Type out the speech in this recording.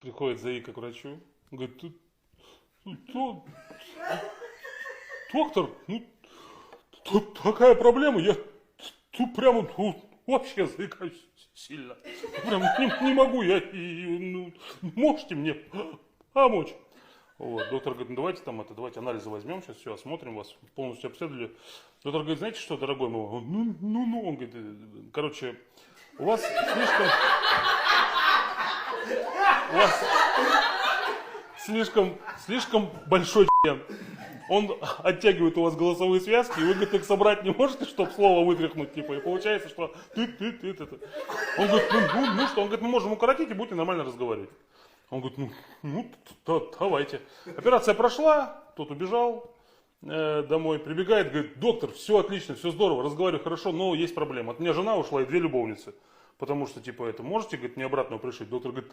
Приходит Заика к врачу, говорит, доктор, ну, тут такая проблема, я тут прямо вообще заикаюсь сильно. Прям не могу, можете мне помочь? Вот, доктор говорит, ну давайте давайте анализы возьмем, сейчас все осмотрим вас, полностью обследовали. Доктор говорит, знаете что, дорогой мой, он говорит, короче, у вас слишком большой член. Он оттягивает у вас голосовые связки, и вы, говорит, их собрать не можете, чтобы слово вытряхнуть, типа, и получается, что это. Он говорит, ну что, он говорит, мы можем укоротить, и будете нормально разговаривать. Он говорит, давайте. Операция прошла, тот убежал домой, прибегает, говорит, доктор, все отлично, все здорово, разговариваю хорошо, но есть проблема. От меня жена ушла и 2 любовницы. Потому что, типа, это можете, говорит, мне обратно пришить? Доктор говорит,